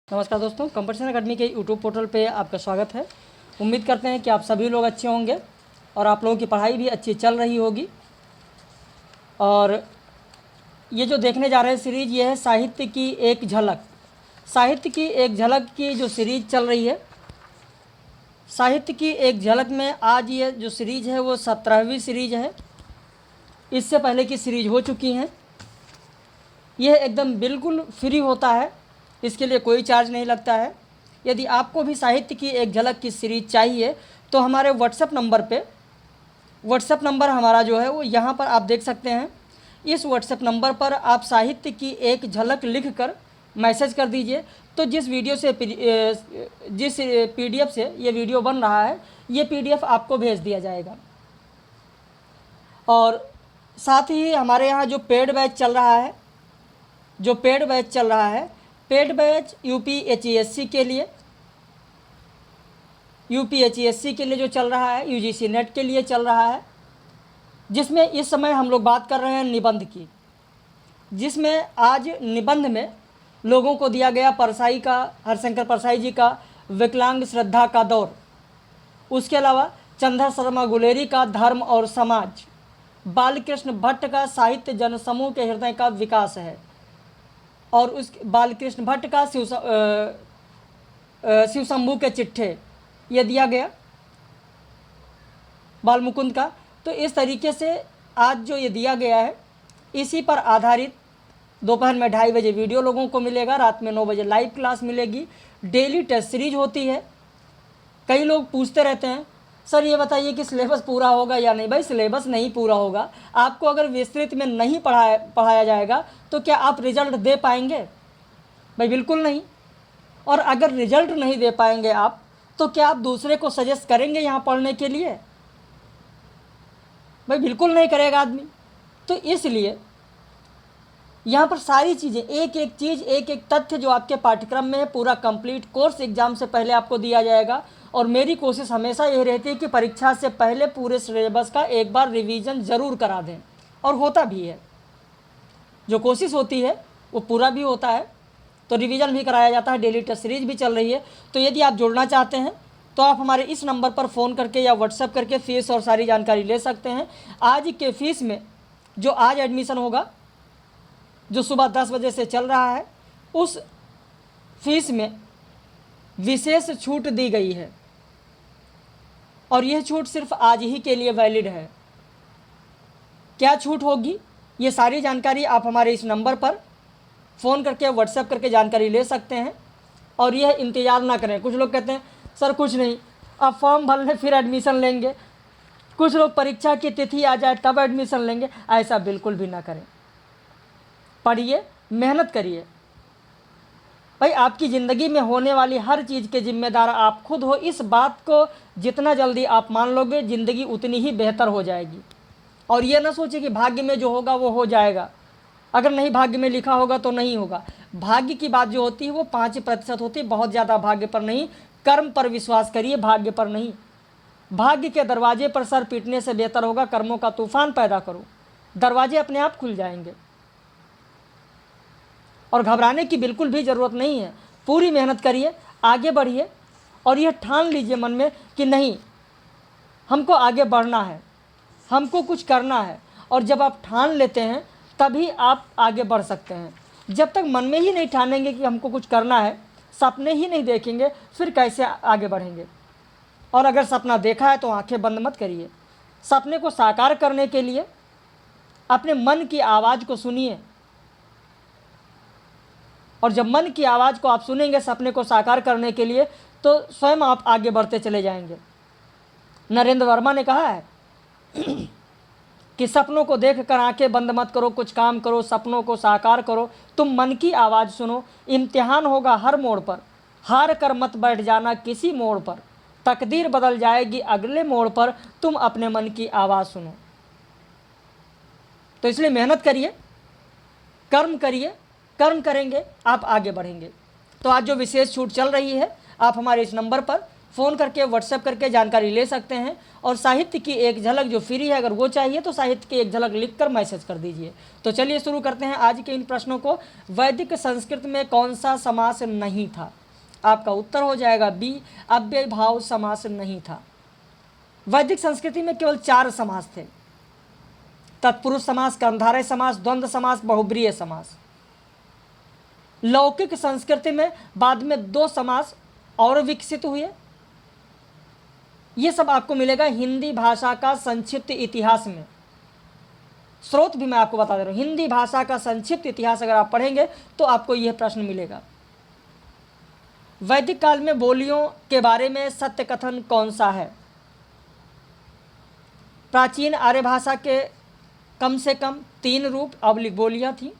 नमस्कार दोस्तों, competition academy के यूट्यूब पोर्टल पे आपका स्वागत है। उम्मीद करते हैं कि आप सभी लोग अच्छे होंगे और आप लोगों की पढ़ाई भी अच्छी चल रही होगी। और ये जो देखने जा रहे हैं सीरीज़, ये है साहित्य की एक झलक। साहित्य की एक झलक की जो सीरीज़ चल रही है, साहित्य की एक झलक में आज ये जो सीरीज़ है वो 17वीं सीरीज़ है। इससे पहले की सीरीज़ हो चुकी हैं। यह एकदम बिल्कुल फ्री होता है, इसके लिए कोई चार्ज नहीं लगता है। यदि आपको भी साहित्य की एक झलक की सीरीज़ चाहिए तो हमारे व्हाट्सएप नंबर हमारा जो है वो यहाँ पर आप देख सकते हैं। इस व्हाट्सएप नंबर पर आप साहित्य की एक झलक लिखकर मैसेज कर दीजिए। तो जिस पीडीएफ से ये वीडियो बन रहा है, ये पीडीएफ आपको भेज दिया जाएगा। और साथ ही हमारे यहाँ जो पेड बैच चल रहा है, पेड बैच यूपीएचईएससी के लिए जो चल रहा है, यूजीसी नेट के लिए चल रहा है, जिसमें इस समय हम लोग बात कर रहे हैं निबंध की, जिसमें आज निबंध में लोगों को दिया गया परसाई का, हरशंकर परसाई जी का विकलांग श्रद्धा का दौर। उसके अलावा चंद्र शर्मा गुलेरी का धर्म और समाज, बालकृष्ण भट्ट का साहित्य जनसमूह के हृदय का विकास है, और उस बालकृष्ण भट्ट का शिव शंभू के चिट्ठे ये दिया गया, बालमुकुंद का। तो इस तरीके से आज जो ये दिया गया है, इसी पर आधारित दोपहर में 2:30 बजे वीडियो लोगों को मिलेगा, रात में 9 बजे लाइव क्लास मिलेगी। डेली टेस्ट सीरीज होती है। कई लोग पूछते रहते हैं, सर ये बताइए कि सिलेबस पूरा होगा या नहीं। भाई सिलेबस नहीं पूरा होगा। आपको अगर विस्तृत में नहीं पढ़ाया जाएगा तो क्या आप रिजल्ट दे पाएंगे? भाई बिल्कुल नहीं। और अगर रिजल्ट नहीं दे पाएंगे आप, तो क्या आप दूसरे को सजेस्ट करेंगे यहाँ पढ़ने के लिए? भाई बिल्कुल नहीं करेगा आदमी। तो इसलिए यहाँ पर सारी चीज़ें, एक एक चीज़, एक एक तथ्य जो आपके पाठ्यक्रम में है, पूरा कंप्लीट कोर्स एग्ज़ाम से पहले आपको दिया जाएगा। और मेरी कोशिश हमेशा यही रहती है कि परीक्षा से पहले पूरे सिलेबस का एक बार रिवीजन ज़रूर करा दें, और होता भी है। जो कोशिश होती है वो पूरा भी होता है, तो रिवीजन भी कराया जाता है। डेली टेस्ट सीरीज भी चल रही है। तो यदि आप जुड़ना चाहते हैं तो आप हमारे इस नंबर पर फ़ोन करके या व्हाट्सएप करके फ़ीस और सारी जानकारी ले सकते हैं। आज के फ़ीस में जो आज एडमिशन होगा, जो सुबह 10 बजे से चल रहा है, उस फीस में विशेष छूट दी गई है, और यह छूट सिर्फ आज ही के लिए वैलिड है। क्या छूट होगी, ये सारी जानकारी आप हमारे इस नंबर पर फ़ोन करके व्हाट्सएप करके जानकारी ले सकते हैं। और यह इंतज़ार ना करें। कुछ लोग कहते हैं सर कुछ नहीं, अब फॉर्म भर लें फिर एडमिशन लेंगे। कुछ लोग परीक्षा की तिथि आ जाए तब एडमिशन लेंगे। ऐसा बिल्कुल भी ना करें। पढ़िए, मेहनत करिए। भाई आपकी ज़िंदगी में होने वाली हर चीज़ के जिम्मेदार आप खुद हो। इस बात को जितना जल्दी आप मान लोगे, ज़िंदगी उतनी ही बेहतर हो जाएगी। और ये ना सोचिए कि भाग्य में जो होगा वो हो जाएगा। अगर नहीं भाग्य में लिखा होगा तो नहीं होगा। भाग्य की बात जो होती है वो 5% होती है, बहुत ज़्यादा भाग्य पर नहीं। कर्म पर विश्वास करिए, भाग्य पर नहीं। भाग्य के दरवाजे पर सर पीटने से बेहतर होगा कर्मों का तूफान पैदा करो, दरवाजे अपने आप खुल जाएंगे। और घबराने की बिल्कुल भी ज़रूरत नहीं है। पूरी मेहनत करिए, आगे बढ़िए, और यह ठान लीजिए मन में कि नहीं, हमको आगे बढ़ना है, हमको कुछ करना है। और जब आप ठान लेते हैं तभी आप आगे बढ़ सकते हैं। जब तक मन में ही नहीं ठानेंगे कि हमको कुछ करना है, सपने ही नहीं देखेंगे, फिर कैसे आगे बढ़ेंगे? और अगर सपना देखा है तो आंखें बंद मत करिए। सपने को साकार करने के लिए अपने मन की आवाज़ को सुनिए, और जब मन की आवाज़ को आप सुनेंगे सपने को साकार करने के लिए, तो स्वयं आप आगे बढ़ते चले जाएंगे। नरेंद्र वर्मा ने कहा है कि सपनों को देखकर आंखें बंद मत करो, कुछ काम करो, सपनों को साकार करो, तुम मन की आवाज़ सुनो। इम्तिहान होगा हर मोड़ पर, हार कर मत बैठ जाना किसी मोड़ पर, तकदीर बदल जाएगी अगले मोड़ पर, तुम अपने मन की आवाज़ सुनो। तो इसलिए मेहनत करिए, कर्म करिए, कर्म करेंगे आप आगे बढ़ेंगे। तो आज जो विशेष छूट चल रही है, आप हमारे इस नंबर पर फ़ोन करके व्हाट्सएप करके जानकारी ले सकते हैं। और साहित्य की एक झलक जो फ्री है, अगर वो चाहिए तो साहित्य की एक झलक लिखकर मैसेज कर दीजिए। तो चलिए शुरू करते हैं आज के इन प्रश्नों को। वैदिक संस्कृत में कौन सा समास नहीं था? आपका उत्तर हो जाएगा बी, अव्ययभाव समास नहीं था। वैदिक संस्कृति में केवल 4 समास थे: तत्पुरुष समास, कर्मधारय समास, द्वंद्व समास, बहुब्रीहि समास। लौकिक संस्कृति में बाद में 2 समास और विकसित हुए। ये सब आपको मिलेगा हिंदी भाषा का संक्षिप्त इतिहास में। स्रोत भी मैं आपको बता दे रहा हूं, हिंदी भाषा का संक्षिप्त इतिहास अगर आप पढ़ेंगे तो आपको यह प्रश्न मिलेगा। वैदिक काल में बोलियों के बारे में सत्य कथन कौन सा है? प्राचीन आर्य भाषा के कम से कम 3 रूप अवलिक बोलियां थीं।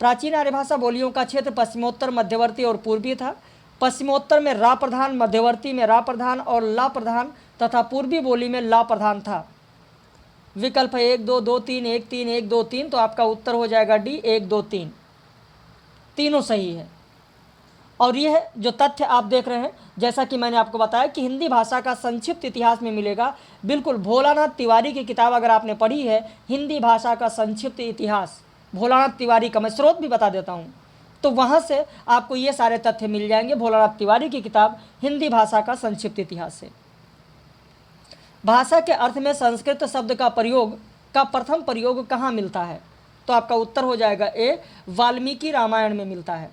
प्राचीन आर्य भाषा बोलियों का क्षेत्र पश्चिमोत्तर, मध्यवर्ती और पूर्वी था। पश्चिमोत्तर में रा प्रधान, मध्यवर्ती में रा प्रधान और ला प्रधान तथा पूर्वी बोली में ला प्रधान था। विकल्प है 1 2 2 3 1 3 1 2 3। तो आपका उत्तर हो जाएगा डी, 1 2 3, तीनों सही है। और यह जो तथ्य आप देख रहे हैं, जैसा कि मैंने आपको बताया कि हिंदी भाषा का संक्षिप्त इतिहास में मिलेगा। बिल्कुल, भोलानाथ तिवारी की किताब अगर आपने पढ़ी है, हिंदी भाषा का संक्षिप्त इतिहास, भोलानाथ तिवारी का मैं स्रोत भी बता देता हूँ, तो वहाँ से आपको ये सारे तथ्य मिल जाएंगे भोलानाथ तिवारी की किताब हिंदी भाषा का संक्षिप्त इतिहास से। भाषा के अर्थ में संस्कृत शब्द का प्रथम प्रयोग कहाँ मिलता है? तो आपका उत्तर हो जाएगा ए, वाल्मीकि रामायण में मिलता है।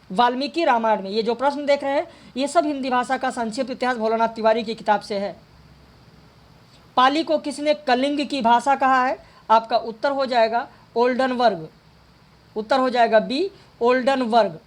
वाल्मीकि रामायण में। ये जो प्रश्न देख रहे हैं ये सब हिंदी भाषा का संक्षिप्त इतिहास भोलानाथ तिवारी की किताब से है। पाली को किसने कलिंग की भाषा कहा है? आपका उत्तर हो जाएगा ओल्डन वर्ग। उत्तर हो जाएगा बी, ओल्डन वर्ग।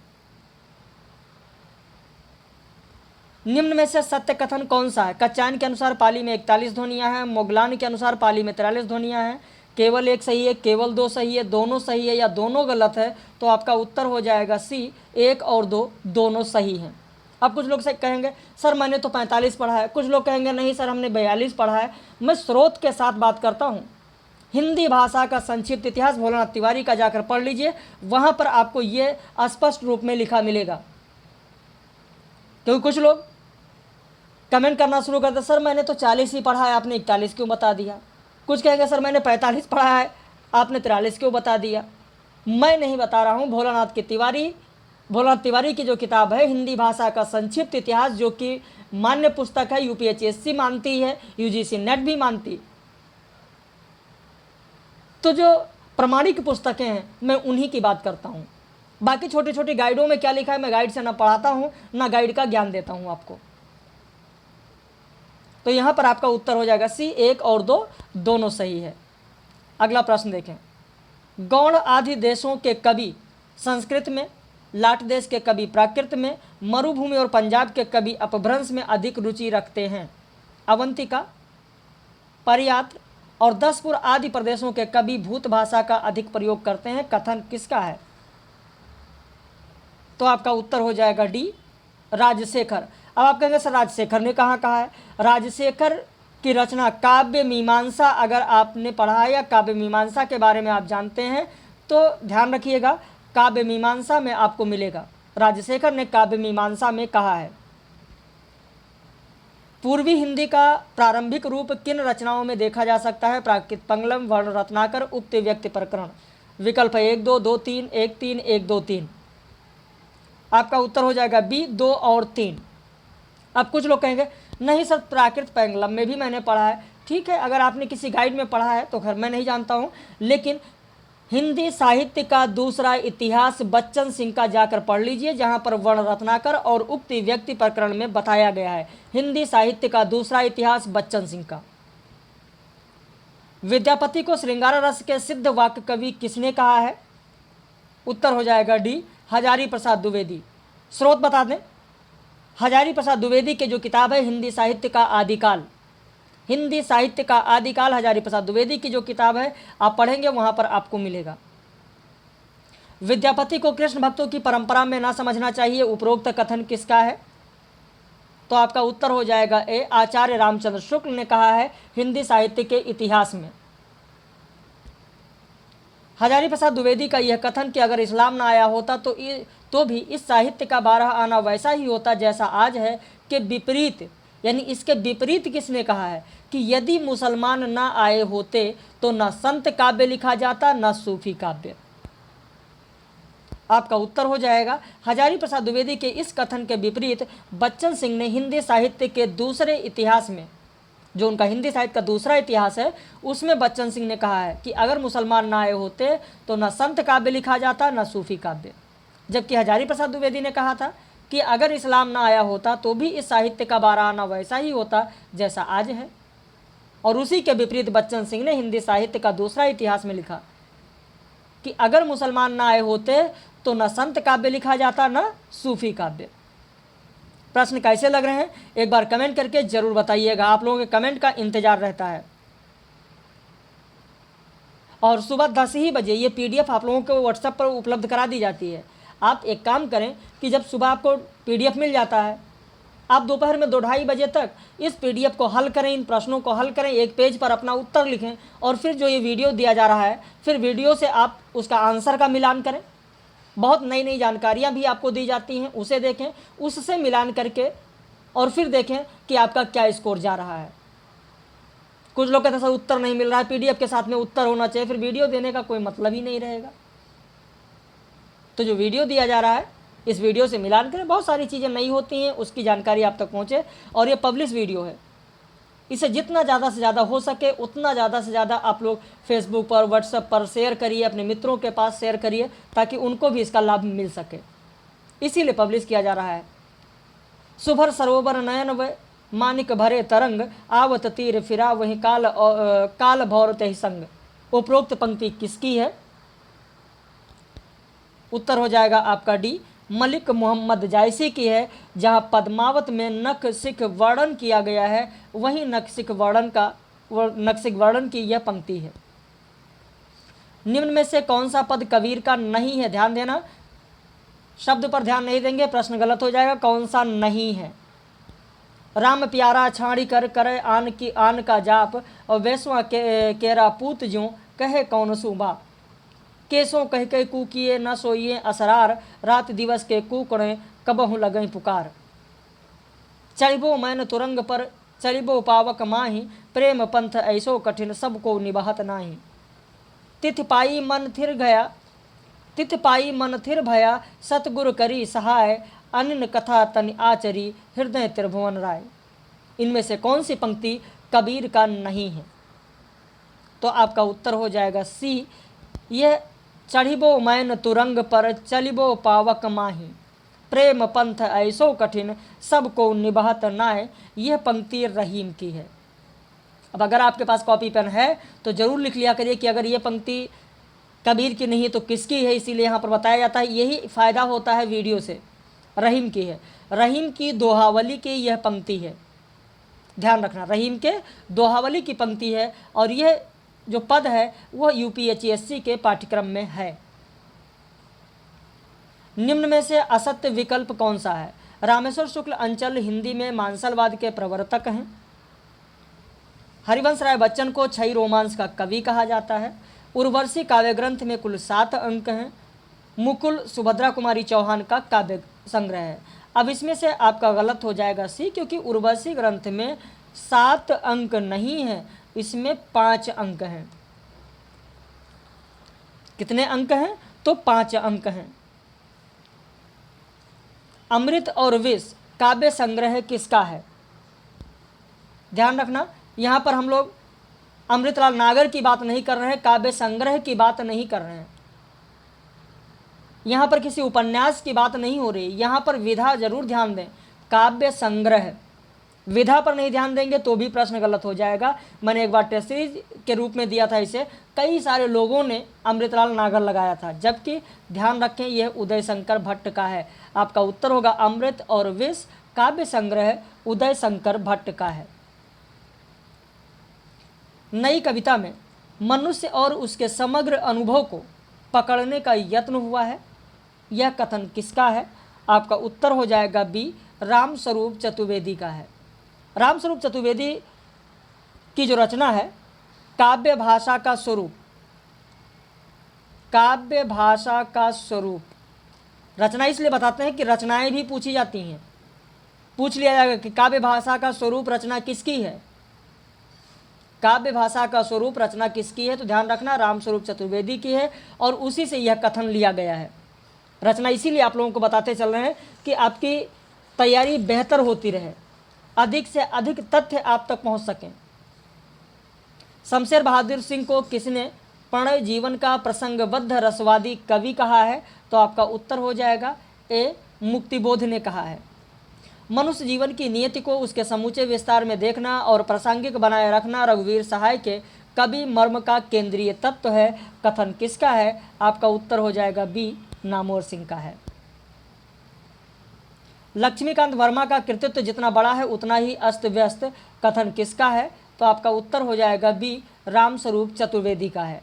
निम्न में से सत्य कथन कौन सा है? कच्चायन के अनुसार पाली में 41 ध्वनियां हैं, मोगलान के अनुसार पाली में 43 ध्वनियां हैं, केवल 1 सही है, केवल 2 सही है, दोनों सही है या दोनों गलत है। तो आपका उत्तर हो जाएगा सी, 1 और 2 दोनों सही हैं। अब कुछ लोग से कहेंगे सर मैंने तो 45 पढ़ा है, कुछ लोग कहेंगे नहीं सर हमने 42 पढ़ा है। मैं स्रोत के साथ बात करता हूँ। हिंदी भाषा का संक्षिप्त इतिहास भोलानाथ तिवारी का जाकर पढ़ लीजिए, वहाँ पर आपको ये स्पष्ट रूप में लिखा मिलेगा। क्योंकि कुछ लोग कमेंट करना शुरू करते सर मैंने तो 40 ही पढ़ा है, आपने 41 क्यों बता दिया। कुछ कहेंगे सर मैंने 45 पढ़ा है, आपने 43 क्यों बता दिया। मैं नहीं बता रहा हूँ, भोलानाथ तिवारी की जो किताब है हिंदी भाषा का संक्षिप्त इतिहास, जो कि मान्य पुस्तक है, यूपीएचएससी मानती है, यूजीसी नेट भी मानती। तो जो प्रमाणिक पुस्तकें हैं मैं उन्हीं की बात करता हूँ। बाकी छोटी छोटी गाइडों में क्या लिखा है, मैं गाइड से ना पढ़ाता हूँ ना गाइड का ज्ञान देता हूँ आपको। तो यहाँ पर आपका उत्तर हो जाएगा सी, 1 और 2 दोनों सही है। अगला प्रश्न देखें। गौड़ आदि देशों के कवि संस्कृत में, लाट देश के कवि प्राकृत में, मरुभूमि और पंजाब के कवि अपभ्रंश में अधिक रुचि रखते हैं। अवंतिका, पर्यात्र और दसपुर आदि प्रदेशों के कवि भूत भाषा का अधिक प्रयोग करते हैं। कथन किसका है? तो आपका उत्तर हो जाएगा डी, राजशेखर। अब आप कहेंगे सर राजशेखर ने कहाँ कहा है? राजशेखर की रचना काव्य मीमांसा अगर आपने पढ़ा है या काव्य मीमांसा के बारे में आप जानते हैं तो ध्यान रखिएगा, काव्य मीमांसा में आपको मिलेगा। राजशेखर ने काव्य मीमांसा में कहा है। पूर्वी हिंदी का प्रारंभिक रूप किन रचनाओं में देखा जा सकता है? प्राकृत, पंगलम, वर्ण रत्नाकर, उक्त व्यक्ति प्रकरण। विकल्प है 1 2 2 3 1 3 1 2 3। आपका उत्तर हो जाएगा बी, 2 और 3। अब कुछ लोग कहेंगे नहीं सर प्राकृत पैंगलम में भी मैंने पढ़ा है। ठीक है, अगर आपने किसी गाइड में पढ़ा है तो खैर मैं नहीं जानता हूँ, लेकिन हिंदी साहित्य का दूसरा इतिहास बच्चन सिंह का जाकर पढ़ लीजिए, जहाँ पर वर्ण रत्नाकर और उक्त व्यक्ति प्रकरण में बताया गया है। हिंदी साहित्य का दूसरा इतिहास बच्चन सिंह का। विद्यापति को श्रृंगार रस के सिद्ध वाक्य कवि किसने कहा है? उत्तर हो जाएगा डी, हजारी प्रसाद द्विवेदी। स्रोत बता दें, हजारी प्रसाद द्विवेदी की जो किताब है हिंदी साहित्य का आदिकाल, हिंदी साहित्य का आदिकाल हजारी प्रसाद द्विवेदी की जो किताब है आप पढ़ेंगे वहाँ पर आपको मिलेगा। विद्यापति को कृष्ण भक्तों की परंपरा में ना समझना चाहिए, उपरोक्त कथन किसका है? तो आपका उत्तर हो जाएगा ए, आचार्य रामचंद्र शुक्ल ने कहा है हिंदी साहित्य के इतिहास में। हजारी प्रसाद द्विवेदी का यह कथन कि अगर इस्लाम ना आया होता तो भी इस साहित्य का 12 आना वैसा ही होता जैसा आज है, कि विपरीत, यानी इसके विपरीत किसने कहा है कि यदि मुसलमान ना आए होते तो न संत काव्य लिखा जाता न सूफी काव्य। आपका उत्तर हो जाएगा हजारी प्रसाद द्विवेदी के इस कथन के विपरीत बच्चन सिंह ने हिंदी साहित्य के दूसरे इतिहास में, जो उनका हिंदी साहित्य का दूसरा इतिहास है, उसमें बच्चन सिंह ने कहा है कि अगर मुसलमान ना आए होते तो न संत काव्य लिखा जाता न सूफी काव्य। जबकि हजारी प्रसाद द्विवेदी ने कहा था कि अगर इस्लाम ना आया होता तो भी इस साहित्य का 12 आना वैसा ही होता जैसा आज है। और उसी के विपरीत बच्चन सिंह ने हिंदी साहित्य का दूसरा इतिहास में लिखा कि अगर मुसलमान ना आए होते तो न संत काव्य लिखा जाता न सूफी काव्य। प्रश्न कैसे लग रहे हैं एक बार कमेंट करके जरूर बताइएगा, आप लोगों के कमेंट का इंतजार रहता है। और सुबह 10 ही बजे ये PDF आप लोगों को व्हाट्सएप पर उपलब्ध करा दी जाती है। आप एक काम करें कि जब सुबह आपको PDF मिल जाता है, आप दोपहर में 2-2:30 बजे तक इस PDF को हल करें, इन प्रश्नों को हल करें, एक पेज पर अपना उत्तर लिखें और फिर जो ये वीडियो दिया जा रहा है, फिर वीडियो से आप उसका आंसर का मिलान करें। बहुत नई नई जानकारियाँ भी आपको दी जाती हैं, उसे देखें, उससे मिलान करके और फिर देखें कि आपका क्या स्कोर जा रहा है। कुछ लोग कहते हैं सर उत्तर नहीं मिल रहा है, PDF के साथ में उत्तर होना चाहिए, फिर वीडियो देने का कोई मतलब ही नहीं रहेगा। तो जो वीडियो दिया जा रहा है इस वीडियो से मिलान करें, बहुत सारी चीज़ें नई होती हैं, उसकी जानकारी आप तक पहुँचे। और ये पब्लिश वीडियो है, इसे जितना ज़्यादा से ज़्यादा हो सके उतना ज़्यादा से ज़्यादा आप लोग फेसबुक पर, व्हाट्सएप पर शेयर करिए, अपने मित्रों के पास शेयर करिए ताकि उनको भी इसका लाभ मिल सके, इसीलिए पब्लिश किया जा रहा है। सुभर सरोवर नयन व मानिक भरे तरंग, आवत तीर फिरा वहीं काल भौर तहि संग। उपरोक्त पंक्ति किसकी है? उत्तर हो जाएगा आपका डी, मलिक मोहम्मद जायसी की है। जहां पद्मावत में नख सिख वर्णन किया गया है वहीं नखसिख वर्णन की यह पंक्ति है। निम्न में से कौन सा पद कबीर का नहीं है? ध्यान देना, शब्द पर ध्यान नहीं देंगे प्रश्न गलत हो जाएगा। कौन सा नहीं है? राम प्यारा छाड़ी कर करे आन का जाप, और वैसवा केरा पूत ज्यों कहे कौन सुबा। केसों कह के कूकिए न सोइए असरार, रात दिवस के कूकड़े कबहु लगई पुकार। चलिबो मैन तुरंग पर चलिबो पावक माही, प्रेम पंथ ऐसो कठिन सबको निभात नाही। तिथ पाई मन थिर भया, सतगुरु करी सहाय, अनिन कथा तनि आचरी हृदय त्रिभुवन राय। इनमें से कौन सी पंक्ति कबीर का नहीं है? तो आपका उत्तर हो जाएगा सी, यह चढ़िबो मैन तुरंग पर चलिबो पावक माही, प्रेम पंथ ऐसो कठिन सबको निभात नाय, यह पंक्ति रहीम की है। अब अगर आपके पास कॉपी पेन है तो ज़रूर लिख लिया करिए कि अगर ये पंक्ति कबीर की नहीं है तो किसकी है, इसीलिए यहाँ पर बताया जाता है। यही फ़ायदा होता है वीडियो से। रहीम की है, रहीम की दोहावली की यह पंक्ति है, ध्यान रखना, रहीम के दोहावली की पंक्ति है। और यह जो पद है वह UPSC के पाठ्यक्रम में है। निम्न में से असत्य विकल्प कौन सा है? रामेश्वर शुक्ल अंचल हिंदी में मांसलवाद के प्रवर्तक हैं। हरिवंश राय बच्चन को छई रोमांस का कवि कहा जाता है। उर्वशी काव्य ग्रंथ में कुल 7 अंक हैं। मुकुल सुभद्रा कुमारी चौहान का काव्य संग्रह है। अब इसमें से आपका गलत हो जाएगा सी, क्योंकि उर्वशी ग्रंथ में 7 अंक नहीं है, इसमें 5 अंक हैं। कितने अंक हैं? तो 5 अंक हैं। अमृत और विष काव्य संग्रह किसका है? ध्यान रखना, यहाँ पर हम लोग अमृतलाल नागर की बात नहीं कर रहे हैं, काव्य संग्रह की बात नहीं कर रहे हैं। यहाँ पर किसी उपन्यास की बात नहीं हो रही। यहाँ पर विधा जरूर ध्यान दें, काव्य संग्रह। विधा पर नहीं ध्यान देंगे तो भी प्रश्न गलत हो जाएगा। मैंने एक बार टेस्ट सीरीज के रूप में दिया था इसे, कई सारे लोगों ने अमृतलाल नागर लगाया था, जबकि ध्यान रखें यह उदय शंकर भट्ट का है। आपका उत्तर होगा अमृत और विष काव्य संग्रह उदय शंकर भट्ट का है। नई कविता में मनुष्य और उसके समग्र अनुभव को पकड़ने का यत्न हुआ है, यह कथन किसका है? आपका उत्तर हो जाएगा बी, रामस्वरूप चतुर्वेदी का है। रामस्वरूप चतुर्वेदी की जो रचना है काव्य भाषा का स्वरूप, काव्य भाषा का स्वरूप, रचना इसलिए बताते हैं कि रचनाएं भी पूछी जाती हैं। पूछ लिया जाएगा कि काव्य भाषा का स्वरूप रचना किसकी है, काव्य भाषा का स्वरूप रचना किसकी है, तो ध्यान रखना रामस्वरूप चतुर्वेदी की है, और उसी से यह कथन लिया गया है। रचना इसीलिए आप लोगों को बताते चल रहे हैं कि आपकी तैयारी बेहतर होती रहे, अधिक से अधिक तथ्य आप तक पहुंच सकें। शमशेर बहादुर सिंह को किसने प्रणय जीवन का प्रसंगबद्ध रसवादी कवि कहा है, तो आपका उत्तर हो जाएगा ए, मुक्तिबोध ने कहा है। मनुष्य जीवन की नियति को उसके समूचे विस्तार में देखना और प्रासंगिक बनाए रखना रघुवीर सहाय के कवि मर्म का केंद्रीय तत्व है। कथन किसका है, आपका उत्तर हो जाएगा बी, नामोर सिंह का है। लक्ष्मीकांत वर्मा का कृतित्व जितना बड़ा है उतना ही अस्त व्यस्त, कथन किसका है, तो आपका उत्तर हो जाएगा बी, रामस्वरूप चतुर्वेदी का है।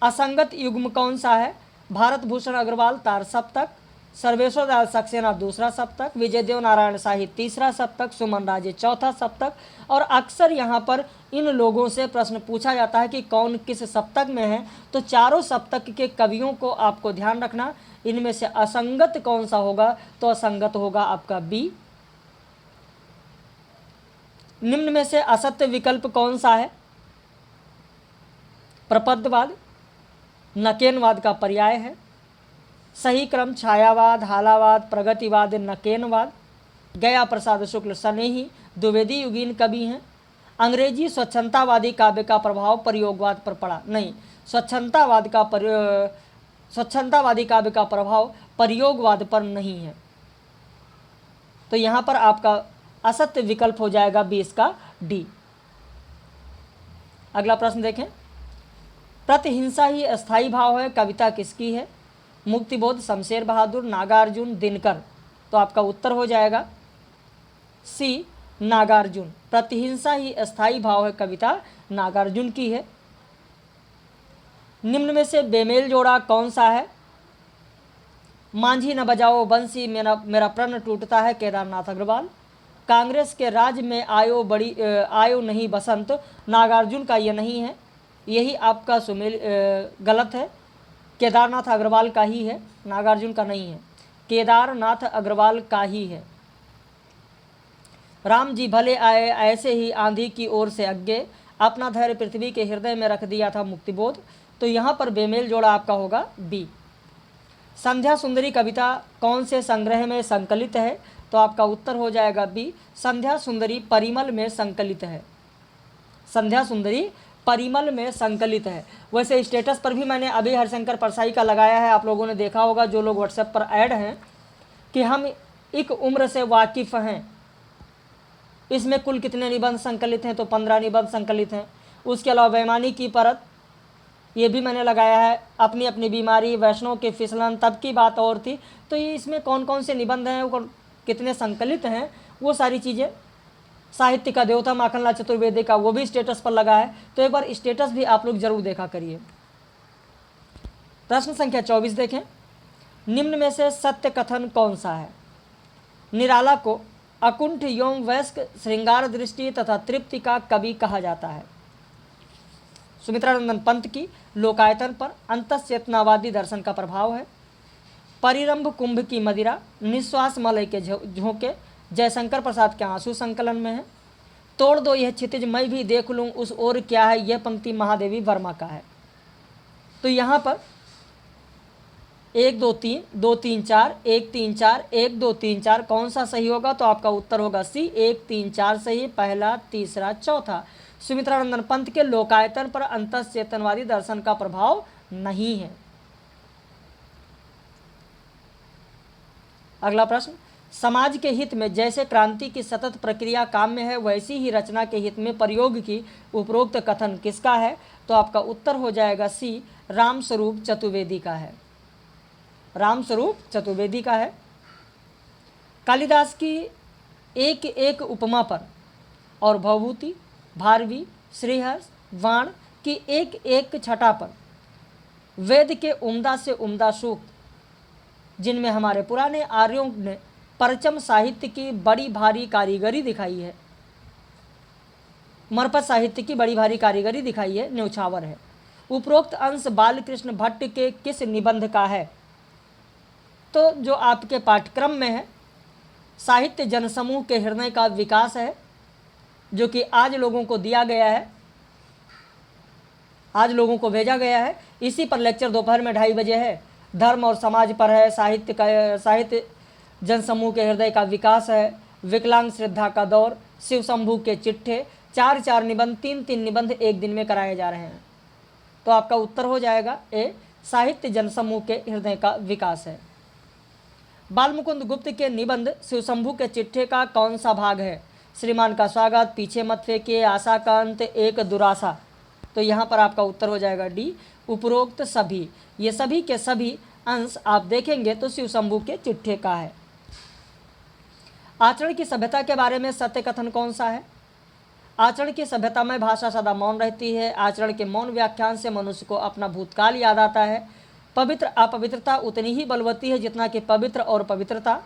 असंगत युग्म कौन सा है, भारत भूषण अग्रवाल तार सप्तक, सर्वेश्वर दयाल सक्सेना दूसरा सप्तक, विजयदेव नारायण शाही तीसरा सप्तक, सुमन राजे चौथा सप्तक। और अक्सर यहाँ पर इन लोगों से प्रश्न पूछा जाता है कि कौन किस सप्तक में है, तो चारों सप्तक के कवियों को आपको ध्यान रखना, इनमें से असंगत कौन सा होगा, तो असंगत होगा आपका बी। निम्न में से असत्य विकल्प कौन सा है, प्रपद्यवाद नकेनवाद का पर्याय है। सही क्रम छायावाद, हालावाद, प्रगतिवाद, नकेनवाद। गया प्रसाद शुक्ल सनेही द्विवेदी युगीन कवि हैं। अंग्रेजी स्वच्छंदतावादी काव्य का प्रभाव प्रयोगवाद पर पड़ा, नहीं, स्वच्छंदतावादी काव्य का प्रभाव प्रयोगवाद पर नहीं है। तो यहाँ पर आपका असत्य विकल्प हो जाएगा 20 का डी। अगला प्रश्न देखें, प्रतिहिंसा ही अस्थायी भाव है, कविता किसकी है, मुक्तिबोध, शमशेर बहादुर, नागार्जुन, दिनकर। तो आपका उत्तर हो जाएगा सी, नागार्जुन। प्रतिहिंसा ही अस्थायी भाव है, कविता नागार्जुन की है। निम्न में से बेमेल जोड़ा कौन सा है, मांझी न बजाओ बंसी मेरा प्रण टूटता है, केदारनाथ अग्रवाल। कांग्रेस के राज में आयो नहीं बसंत, नागार्जुन का यह नहीं है, यही आपका सुमेल गलत है, केदारनाथ अग्रवाल का ही है, नागार्जुन का नहीं है, केदारनाथ अग्रवाल का ही है। राम जी भले आए ऐसे ही आंधी की ओर से अग्गे, अपना धैर्य पृथ्वी के हृदय में रख दिया था, मुक्तिबोध। तो यहाँ पर बेमेल जोड़ा आपका होगा बी। संध्या सुंदरी कविता कौन से संग्रह में संकलित है, तो आपका उत्तर हो जाएगा बी, संध्या सुंदरी परिमल में संकलित है। संध्या सुंदरी परिमल में संकलित है। वैसे स्टेटस पर भी मैंने अभी हरिशंकर परसाई का लगाया है, आप लोगों ने देखा होगा जो लोग व्हाट्सएप पर ऐड हैं, कि हम एक उम्र से वाकिफ़ हैं। इसमें कुल कितने निबंध संकलित हैं, तो 15 निबंध संकलित हैं। उसके अलावा बेईमानी की परत, ये भी मैंने लगाया है, अपनी अपनी बीमारी, वैष्णव के फिसलन, तब की बात और थी। तो ये इसमें कौन कौन से निबंध हैं, वो कितने संकलित हैं, वो सारी चीज़ें, साहित्य का देवता माखनलाल चतुर्वेदी का, वो भी स्टेटस पर लगा है। तो एक बार स्टेटस भी आप लोग जरूर देखा करिए। प्रश्न संख्या 24 देखें, निम्न में से सत्य कथन कौन सा है, निराला को अकुंठ यौम वयस्क श्रृंगार दृष्टि तथा तृप्ति का कवि कहा जाता है। सुमित्रानंदन पंत की लोकायतन पर अंतश्चेतनावादी दर्शन का प्रभाव है। परिरंभ कुंभ की मदिरा, निश्वास मलय के झोंके जयशंकर प्रसाद के आंसू संकलन में है। तोड़ दो यह क्षितिज मैं भी देख लूँ उस ओर क्या है, यह पंक्ति महादेवी वर्मा का है। तो यहाँ पर 1 2 3 2 3 4 1 3 4 1 2 3 4 कौन सा सही होगा, तो आपका उत्तर होगा सी, 1 3 4 सही, पहला, तीसरा, चौथा। सुमित्रानंदन पंत के लोकायतन पर अंतश्चेतनवादी दर्शन का प्रभाव नहीं है। अगला प्रश्न, समाज के हित में जैसे क्रांति की सतत प्रक्रिया काम्य है, वैसी ही रचना के हित में प्रयोग की उपरोक्त कथन किसका है, तो आपका उत्तर हो जाएगा सी, रामस्वरूप चतुर्वेदी का है। रामस्वरूप चतुर्वेदी का है। कालिदास की एक एक उपमा पर और भवभूति, भारवी, श्रीहर्ष, वाण की एक एक छटा पर वेद के उम्दा से उम्दा सूक्त, जिनमें हमारे पुराने आर्यों ने परचम साहित्य की बड़ी भारी कारीगरी दिखाई है, मरपत साहित्य की बड़ी भारी कारीगरी दिखाई है, न्यौछावर है। उपरोक्त अंश बालकृष्ण भट्ट के किस निबंध का है, तो जो आपके पाठ्यक्रम में है साहित्य जनसमूह के हृदय का विकास है, जो कि आज लोगों को दिया गया है, आज लोगों को भेजा गया है। इसी पर लेक्चर दोपहर में 2:30 बजे है। धर्म और समाज पर है, साहित्य जनसमूह के हृदय का विकास है, विकलांग श्रद्धा का दौर, शिव शंभू के चिट्ठे, 4-4 निबंध, 3-3 निबंध एक दिन में कराए जा रहे हैं। तो आपका उत्तर हो जाएगा ए, साहित्य जनसमूह के हृदय का विकास है। बालमुकुंद गुप्त के निबंध शिव शंभू के चिट्ठे का कौन सा भाग है? श्रीमान का स्वागत, पीछे मत फेंकिए, आशा का अंत, एक दुराशा। तो यहाँ पर आपका उत्तर हो जाएगा डी, उपरोक्त सभी। ये सभी के सभी अंश आप देखेंगे तो शिव शंभू के चिट्ठे का है। आचरण की सभ्यता के बारे में सत्य कथन कौन सा है? आचरण की सभ्यता में भाषा सदा मौन रहती है। आचरण के मौन व्याख्यान से मनुष्य को अपना भूतकाल याद आता है। पवित्र अपवित्रता उतनी ही बलवती है जितना कि पवित्र और पवित्रता।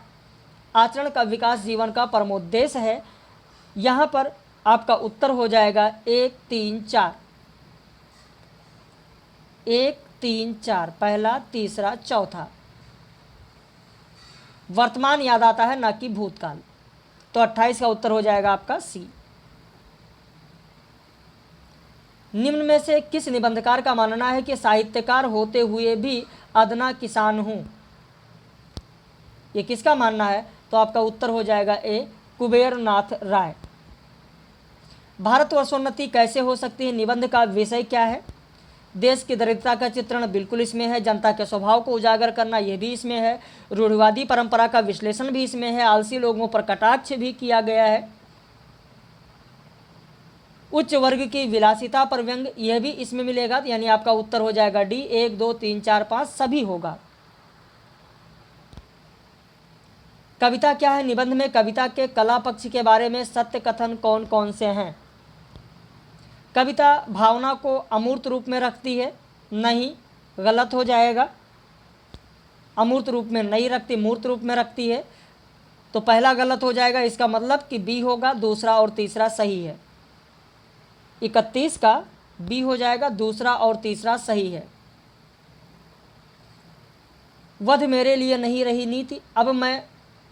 आचरण का विकास जीवन का परमोद्देश्य है। यहाँ पर आपका उत्तर हो जाएगा 1, 3, 4। 1, 3, 4, पहला, तीसरा, चौथा। वर्तमान याद आता है, ना कि भूतकाल। तो 28 का उत्तर हो जाएगा आपका सी। निम्न में से किस निबंधकार का मानना है कि साहित्यकार होते हुए भी अदना किसान हूं? ये किसका मानना है? तो आपका उत्तर हो जाएगा ए, कुबेरनाथ राय। भारतवर्षोन्नति कैसे हो सकती है निबंध का विषय क्या है? देश की दरिद्रता का चित्रण बिल्कुल इसमें है। जनता के स्वभाव को उजागर करना यह भी इसमें है। रूढ़िवादी परंपरा का विश्लेषण भी इसमें है। आलसी लोगों पर कटाक्ष भी किया गया है। उच्च वर्ग की विलासिता पर व्यंग, यह भी इसमें मिलेगा। यानी आपका उत्तर हो जाएगा डी, 1, 2, 3, 4, 5 सभी होगा। कविता क्या है? निबंध में कविता के कला पक्ष के बारे में सत्य कथन कौन कौन से हैं? कविता भावना को अमूर्त रूप में रखती है? नहीं, गलत हो जाएगा। अमूर्त रूप में नहीं रखती, मूर्त रूप में रखती है। तो पहला गलत हो जाएगा। इसका मतलब कि बी होगा, दूसरा और तीसरा सही है। 31 का बी हो जाएगा, दूसरा और तीसरा सही है। वध मेरे लिए नहीं रही नीति, अब मैं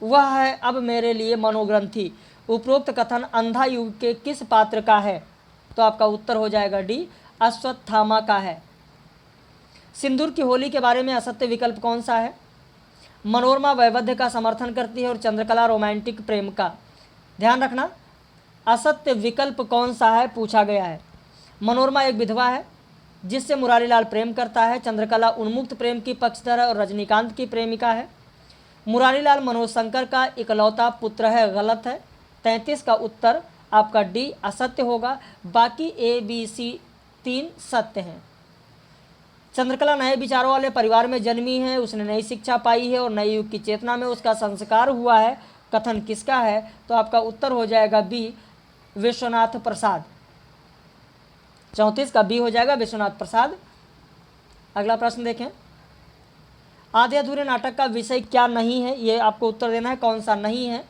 वह है अब मेरे लिए मनोग्रंथि। उपरोक्त कथन अंधा युग के किस पात्र का है? तो आपका उत्तर हो जाएगा डी, अश्वत्थामा का है। सिंदूर की होली के बारे में असत्य विकल्प कौन सा है? मनोरमा वैवध्य का समर्थन करती है और चंद्रकला रोमांटिक प्रेम का। ध्यान रखना, असत्य विकल्प कौन सा है पूछा गया है। मनोरमा एक विधवा है जिससे मुरारीलाल प्रेम करता है। चंद्रकला उन्मुक्त प्रेम की पक्षधर है और रजनीकांत की प्रेमिका है। मुरारीलाल मनोज शंकर का इकलौता पुत्र है, गलत है। 33 का उत्तर आपका डी असत्य होगा। बाकी ए, बी, सी 3 सत्य हैं। चंद्रकला नए विचारों वाले परिवार में जन्मी है। उसने नई शिक्षा पाई है और नए युग की चेतना में उसका संस्कार हुआ है। कथन किसका है? तो आपका उत्तर हो जाएगा बी, विश्वनाथ प्रसाद। 34 का बी हो जाएगा, विश्वनाथ प्रसाद। अगला प्रश्न देखें। आधे अधूरे नाटक का विषय क्या नहीं है? ये आपको उत्तर देना है, कौन सा नहीं है।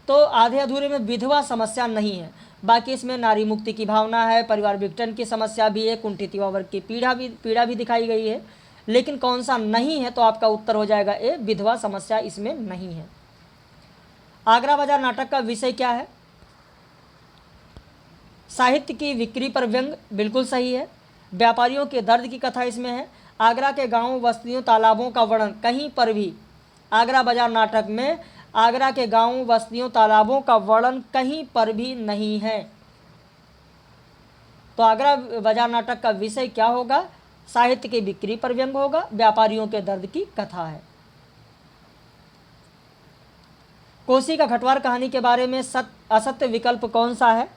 तो आधे अधूरे में विधवा समस्या नहीं है। बाकी इसमें नारी मुक्ति की भावना है, परिवार विघटन की समस्या भी है, कुंठित युवा वर्ग की पीड़ा भी दिखाई गई है। लेकिन कौन सा नहीं है? तो आपका उत्तर हो जाएगा ए, विधवा समस्या इसमें नहीं है। आगरा बाजार नाटक का विषय क्या है? साहित्य की बिक्री पर व्यंग, बिल्कुल सही है। व्यापारियों के दर्द की कथा इसमें है। आगरा के गांवों, बस्तियों, तालाबों का वर्णन कहीं पर भी आगरा बाजार नाटक में आगरा के गांवों, बस्तियों, तालाबों का वर्णन कहीं पर भी नहीं है। तो आगरा बाजार नाटक का विषय क्या होगा? साहित्य की बिक्री पर व्यंग होगा, व्यापारियों के दर्द की कथा है। कोसी का घटवार कहानी के बारे में असत्य विकल्प कौन सा है?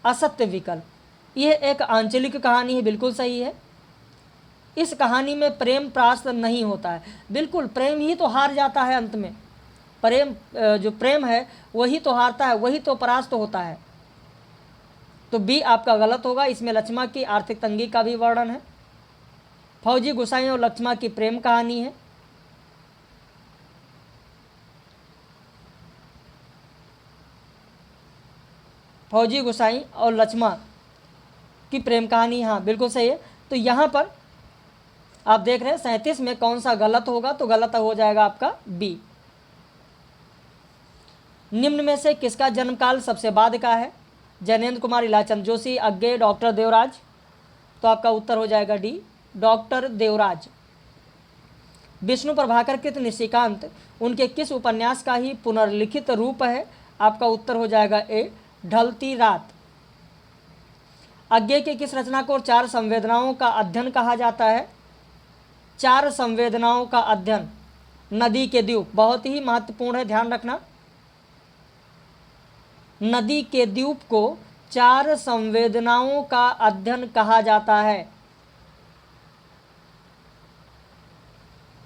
असत्य विकल्प, यह एक आंचलिक कहानी है, बिल्कुल सही है। इस कहानी में प्रेम परास्त नहीं होता है। बिल्कुल, प्रेम ही तो हार जाता है अंत में। जो प्रेम है वही तो हारता है, वही तो परास्त होता है। तो बी आपका गलत होगा। इसमें लक्ष्मा की आर्थिक तंगी का भी वर्णन है। फौजी गुसाई और लक्ष्मा की प्रेम कहानी है। फौजी गुसाई और लक्ष्मा की प्रेम कहानी, हाँ बिल्कुल सही है। तो यहाँ पर आप देख रहे हैं 37 में कौन सा गलत होगा, तो गलत हो जाएगा आपका बी। निम्न में से किसका जन्मकाल सबसे बाद का है? जैनेन्द्र कुमार, इलाचंद जोशी, अज्ञे, डॉक्टर देवराज। तो आपका उत्तर हो जाएगा डी, डॉक्टर देवराज। विष्णु प्रभाकर कृत निशिकांत उनके किस उपन्यास का ही पुनर्लिखित रूप है? आपका उत्तर हो जाएगा ए, ढलती रात। अज्ञे के किस रचना को 4 संवेदनाओं का अध्ययन कहा जाता है? 4 संवेदनाओं का अध्ययन, नदी के द्वीप, बहुत ही महत्वपूर्ण है, ध्यान रखना। नदी के द्वीप को 4 संवेदनाओं का अध्ययन कहा जाता है।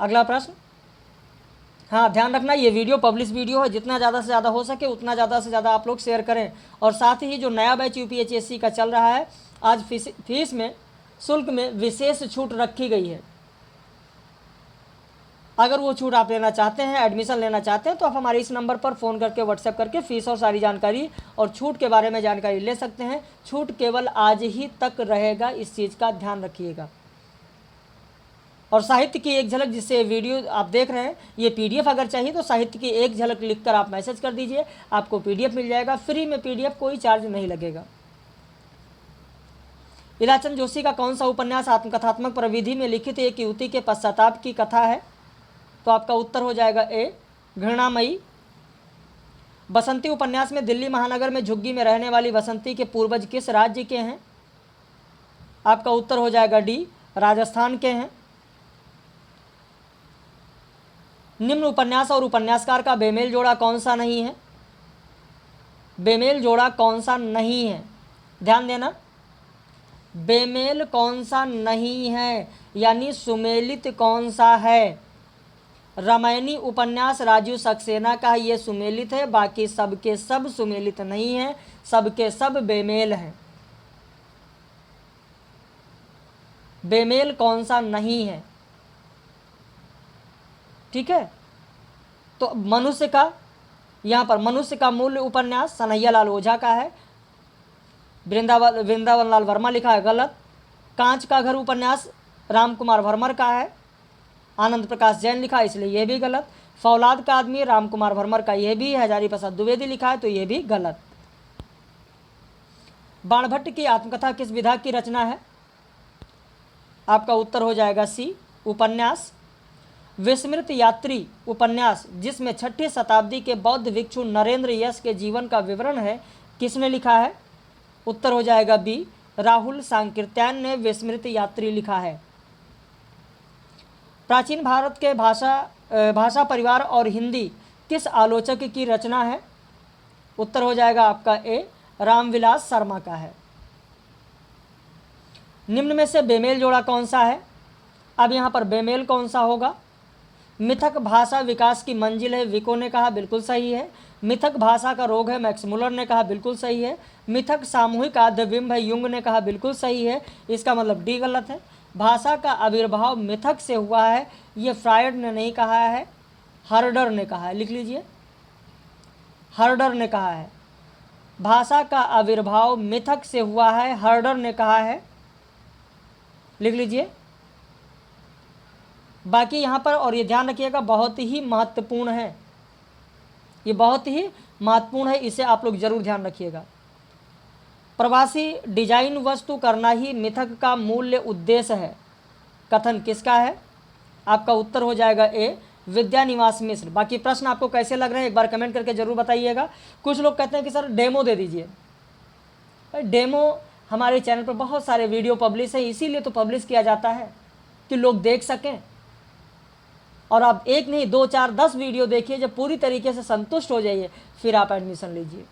अगला प्रश्न, हाँ ध्यान रखना, ये वीडियो पब्लिश वीडियो है, जितना ज़्यादा से ज़्यादा हो सके उतना ज़्यादा से ज़्यादा आप लोग शेयर करें। और साथ ही जो नया बैच यूपीएचएससी का चल रहा है, आज फीस में, शुल्क में विशेष छूट रखी गई है। अगर वो छूट आप लेना चाहते हैं, एडमिशन लेना चाहते हैं, तो आप हमारे इस नंबर पर फ़ोन करके व्हाट्सएप करके फ़ीस और सारी जानकारी और छूट के बारे में जानकारी ले सकते हैं। छूट केवल आज ही तक रहेगा, इस चीज़ का ध्यान रखिएगा। और साहित्य की एक झलक, जिससे वीडियो आप देख रहे हैं, ये पीडीएफ अगर चाहिए तो साहित्य की एक झलक लिखकर आप मैसेज कर दीजिए, आपको पीडीएफ मिल जाएगा फ्री में। पीडीएफ कोई चार्ज नहीं लगेगा। इलाचंद जोशी का कौन सा उपन्यास आत्मकथात्मक प्रविधि में लिखित एक युवती के पश्चाताप की कथा है? तो आपका उत्तर हो जाएगा ए, घृणामयी। बसंती उपन्यास में दिल्ली महानगर में झुग्गी में रहने वाली बसंती के पूर्वज किस राज्य के हैं? आपका उत्तर हो जाएगा डी, राजस्थान के हैं। निम्न उपन्यास और उपन्यासकार का बेमेल जोड़ा कौन सा नहीं है? बेमेल जोड़ा कौन सा नहीं है? ध्यान देना, बेमेल कौन सा नहीं है, यानी सुमेलित कौन सा है? रामायणी उपन्यास राजू सक्सेना का ये सुमेलित है, बाकी सबके सब सुमेलित नहीं है, सबके सब बेमेल हैं। बेमेल कौन सा नहीं है? ठीक है, तो मनुष्य का, यहाँ पर मनुष्य का मूल्य उपन्यास सनैया लाल ओझा का है, वृंदावन लाल वर्मा लिखा है, गलत। कांच का घर उपन्यास राम कुमार वर्मा का है, आनंद प्रकाश जैन लिखा, इसलिए यह भी गलत। फौलाद का आदमी राम कुमार वर्मा का यह भी हजारी प्रसाद द्विवेदी लिखा है, तो यह भी गलत। बाणभट्ट की आत्मकथा किस विधा की रचना है? आपका उत्तर हो जाएगा सी, उपन्यास। विस्मृत यात्री उपन्यास, जिसमें 6ठी शताब्दी के बौद्ध भिक्षु नरेंद्र यश के जीवन का विवरण है, किसने लिखा है? उत्तर हो जाएगा बी, राहुल सांकृत्यायन ने विस्मृत यात्री लिखा है। प्राचीन भारत के भाषा परिवार और हिंदी किस आलोचक की रचना है? उत्तर हो जाएगा आपका ए, रामविलास शर्मा का है। निम्न में से बेमेल जोड़ा कौन सा है? अब यहाँ पर बेमेल कौन सा होगा? मिथक भाषा विकास की मंजिल है, विको ने कहा, बिल्कुल सही है। मिथक भाषा का रोग है, मैक्स मुलर ने कहा, बिल्कुल सही है। मिथक सामूहिक आद्यबिंब है, युंग ने कहा, बिल्कुल सही है। इसका मतलब डी गलत है। भाषा का आविर्भाव मिथक से हुआ है, ये फ्रायड ने नहीं कहा है, हर्डर ने कहा है, लिख लीजिए, हर्डर ने कहा है। भाषा का आविर्भाव मिथक से हुआ है, हर्डर ने कहा है, लिख लीजिए। बाकी यहाँ पर, और ये ध्यान रखिएगा, बहुत ही महत्वपूर्ण है, ये बहुत ही महत्वपूर्ण है, इसे आप लोग जरूर ध्यान रखिएगा। प्रवासी डिजाइन वस्तु करना ही मिथक का मूल्य उद्देश्य है, कथन किसका है? आपका उत्तर हो जाएगा ए, विद्यानिवास मिश्र। बाकी प्रश्न आपको कैसे लग रहे हैं एक बार कमेंट करके जरूर बताइएगा। कुछ लोग कहते हैं कि सर डेमो दे दीजिए। डेमो हमारे चैनल पर बहुत सारे वीडियो पब्लिश है, इसीलिए तो पब्लिश किया जाता है कि लोग देख सकें। और आप एक नहीं 2 4 10 वीडियो देखिए, जब पूरी तरीके से संतुष्ट हो जाइए फिर आप एडमिशन लीजिए।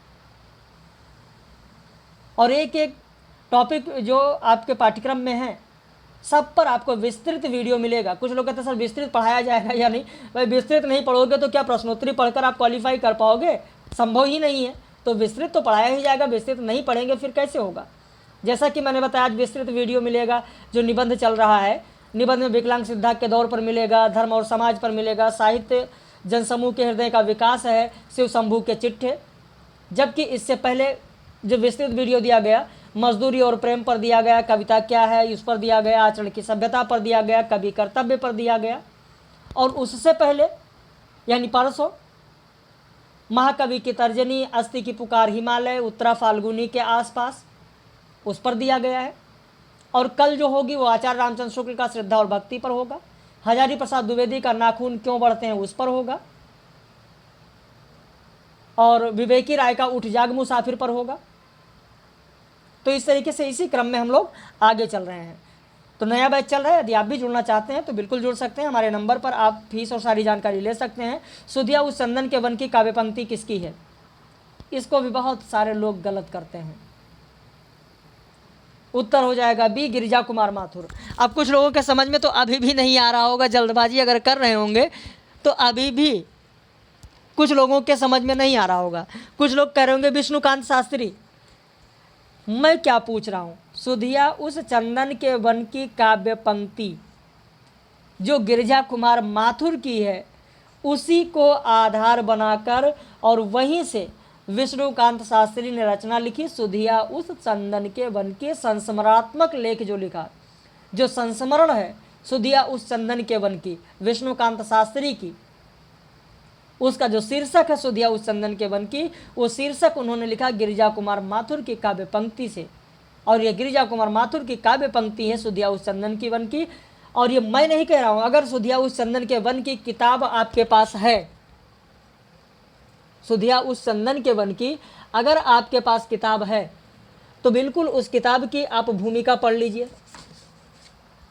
और एक एक टॉपिक जो आपके पाठ्यक्रम में है सब पर आपको विस्तृत वीडियो मिलेगा। कुछ लोग कहते हैं सर विस्तृत पढ़ाया जाएगा या नहीं? भाई विस्तृत नहीं पढ़ोगे तो क्या प्रश्नोत्तरी पढ़कर आप क्वालिफाई कर पाओगे? संभव ही नहीं है। तो विस्तृत तो पढ़ाया ही जाएगा, विस्तृत नहीं पढ़ेंगे फिर कैसे होगा? जैसा कि मैंने बताया, आज विस्तृत वीडियो मिलेगा। जो निबंध चल रहा है, निबंध में विकलांग सिद्धांत के दौर पर मिलेगा, धर्म और समाज पर मिलेगा, साहित्य जनसमूह के हृदय का विकास है, शिव शंभू के चिट्ठे। जबकि इससे पहले जो विस्तृत वीडियो दिया गया मजदूरी और प्रेम पर दिया गया, कविता क्या है उस पर दिया गया, आचरण की सभ्यता पर दिया गया, कवि कर्तव्य पर दिया गया। और उससे पहले यानी परसों महाकवि की तर्जनी, अस्ति की पुकार हिमालय, उत्तरा फाल्गुनी के आसपास, उस पर दिया गया है। और कल जो होगी वो आचार्य रामचंद्र शुक्ल का श्रद्धा और भक्ति पर होगा। हजारी प्रसाद द्विवेदी का नाखून क्यों बढ़ते हैं उस पर होगा। और विवेकी राय का उठ जाग मुसाफिर पर होगा। तो इस तरीके से इसी क्रम में हम लोग आगे चल रहे हैं। तो नया बैच चल रहा है, यदि आप भी जुड़ना चाहते हैं तो बिल्कुल जुड़ सकते हैं। हमारे नंबर पर आप फीस और सारी जानकारी ले सकते हैं। सुधिया उस चंदन के वन की काव्य पंक्ति किसकी है? इसको भी बहुत सारे लोग गलत करते हैं। उत्तर हो जाएगा बी, गिरिजा कुमार माथुर। अब कुछ लोगों के समझ में तो अभी भी नहीं आ रहा होगा, जल्दबाजी अगर कर रहे होंगे तो अभी भी कुछ लोगों के समझ में नहीं आ रहा होगा। कुछ लोग कह रहे होंगे विष्णुकांत शास्त्री। मैं क्या पूछ रहा हूँ, सुधिया उस चंदन के वन की काव्य पंक्ति जो गिरिजा कुमार माथुर की है उसी को आधार बनाकर और वहीं से विष्णुकांत शास्त्री ने रचना लिखी। सुधिया उस चंदन के वन के संस्मरणात्मक लेख जो लिखा, जो संस्मरण है सुधिया उस चंदन के वन की विष्णुकांत शास्त्री की, उसका जो शीर्षक है सुधिया उस चंदन के वन की, वो शीर्षक उन्होंने लिखा गिरिजा कुमार माथुर की काव्य पंक्ति से। और ये गिरिजा कुमार माथुर की काव्य पंक्ति है सुधिया उस चंदन की वन की। और ये मैं नहीं कह रहा हूँ, अगर सुधिया उस चंदन के वन की किताब आपके पास है, सुधिया उस चंदन के वन की अगर आपके पास किताब है तो बिल्कुल उस किताब की आप भूमिका पढ़ लीजिए।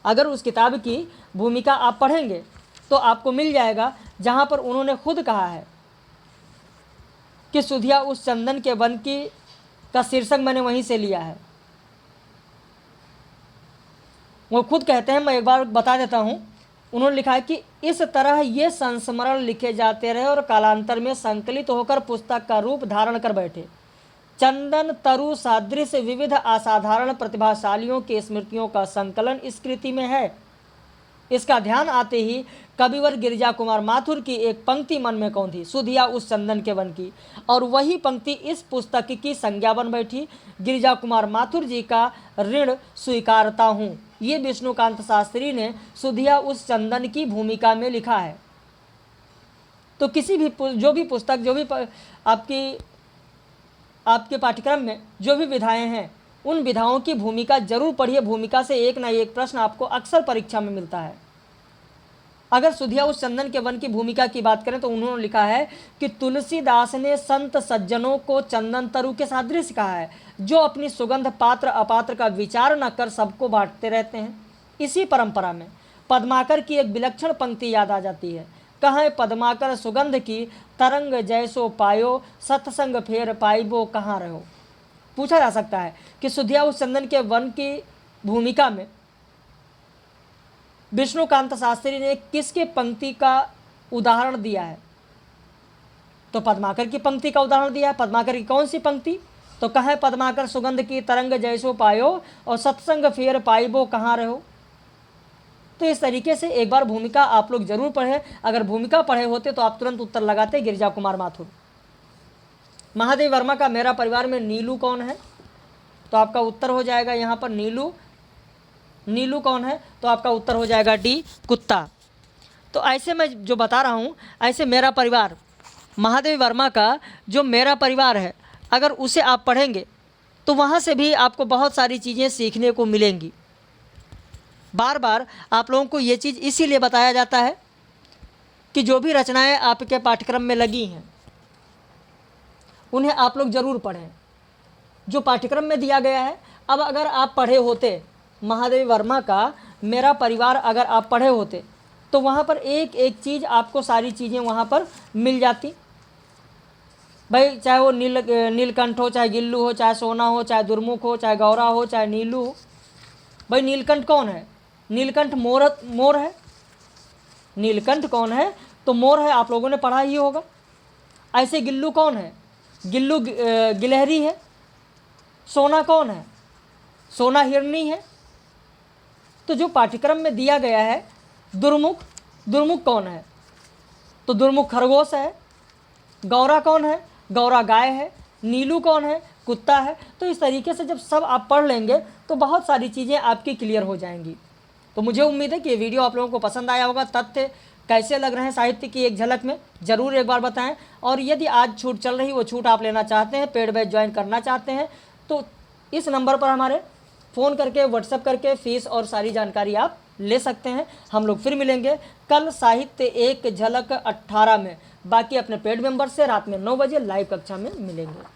अगर उस किताब की भूमिका आप पढ़ेंगे तो आपको मिल जाएगा जहाँ पर उन्होंने खुद कहा है कि सुधिया उस चंदन के वन की का शीर्षक मैंने वहीं से लिया है। वो खुद कहते हैं, मैं एक बार बता देता हूँ। उन्होंने लिखा है कि इस तरह ये संस्मरण लिखे जाते रहे और कालांतर में संकलित होकर पुस्तक का रूप धारण कर बैठे। चंदन तरु सादृश्य विविध असाधारण प्रतिभाशालियों की स्मृतियों का संकलन इस कृति में है। इसका ध्यान आते ही कविवर गिरिजा कुमार माथुर की एक पंक्ति मन में कौंधी, सुधिया उस चंदन के वन की, और वही पंक्ति इस पुस्तक की संज्ञा बन बैठी। गिरिजा कुमार माथुर जी का ऋण स्वीकारता हूँ। ये विष्णुकांत शास्त्री ने सुधिया उस चंदन की भूमिका में लिखा है। तो किसी भी जो भी पुस्तक, जो भी आपके पाठ्यक्रम में जो भी विधाएं हैं, उन विधाओं की भूमिका जरूर पढ़िए। भूमिका से एक ना एक प्रश्न आपको अक्सर परीक्षा में मिलता है। अगर सुधिया उस चंदन के वन की भूमिका की बात करें तो उन्होंने लिखा है कि तुलसीदास ने संत सज्जनों को चंदन तरु के सदृश कहा है, जो अपनी सुगंध पात्र अपात्र का विचार न कर सबको बांटते रहते हैं। इसी परंपरा में पद्माकर की एक विलक्षण पंक्ति याद आ जाती है, कहाँ पद्माकर सुगंध की तरंग जैसो पायो, सत्संग फेर पाइबो कहाँ रहो। पूछा जा सकता है कि सुधिया उस चंदन के वन की भूमिका में विष्णुकांत शास्त्री ने किसके पंक्ति का उदाहरण दिया है? तो पद्माकर की पंक्ति का उदाहरण दिया है। पद्माकर की कौन सी पंक्ति? तो कहाँ पद्माकर सुगंध की तरंग जैसो पायो और सत्संग फेर पाइबो कहाँ रहो। तो इस तरीके से एक बार भूमिका आप लोग जरूर पढ़े। अगर भूमिका पढ़े होते तो आप तुरंत उत्तर लगाते गिरिजा कुमार माथुर। महादेव वर्मा का मेरा परिवार में नीलू कौन है? तो आपका उत्तर हो जाएगा यहाँ पर नीलू। नीलू कौन है? तो आपका उत्तर हो जाएगा डी, कुत्ता। तो ऐसे मैं जो बता रहा हूँ, ऐसे मेरा परिवार, महादेव वर्मा का जो मेरा परिवार है, अगर उसे आप पढ़ेंगे तो वहाँ से भी आपको बहुत सारी चीज़ें सीखने को मिलेंगी। बार बार आप लोगों को ये चीज़ इसीलिए बताया जाता है कि जो भी रचनाएं आपके पाठ्यक्रम में लगी हैं उन्हें आप लोग ज़रूर पढ़ें, जो पाठ्यक्रम में दिया गया है। अब अगर आप पढ़े होते महादेव वर्मा का मेरा परिवार, अगर आप पढ़े होते तो वहाँ पर एक एक चीज़ आपको सारी चीज़ें वहाँ पर मिल जाती भाई। चाहे वो नीलकंठ हो, चाहे गिल्लू हो, चाहे सोना हो, चाहे दुर्मुख हो, चाहे गौरा हो, चाहे नीलू हो। भाई नीलकंठ कौन है? नीलकंठ मोर है। नीलकंठ कौन है? तो मोर है, आप लोगों ने पढ़ा ही होगा। ऐसे गिल्लू कौन है? गिल्लू गिलहरी है। सोना कौन है? सोना हिरनी है। तो जो पाठ्यक्रम में दिया गया है, दुर्मुख कौन है? तो दुर्मुख खरगोश है। गौरा कौन है? गौरा गाय है। नीलू कौन है? कुत्ता है। तो इस तरीके से जब सब आप पढ़ लेंगे तो बहुत सारी चीज़ें आपकी क्लियर हो जाएंगी। तो मुझे उम्मीद है कि ये वीडियो आप लोगों को पसंद आया होगा। तथ्य कैसे लग रहे हैं साहित्य की एक झलक में ज़रूर एक बार बताएं। और यदि आज छूट चल रही वो छूट आप लेना चाहते हैं, पेड बैच ज्वाइन करना चाहते हैं, तो इस नंबर पर हमारे फ़ोन करके व्हाट्सएप करके फ़ीस और सारी जानकारी आप ले सकते हैं। हम लोग फिर मिलेंगे कल साहित्य एक झलक 18 में। बाकी अपने पेड मेंबर से रात में 9 बजे लाइव कक्षा में मिलेंगे।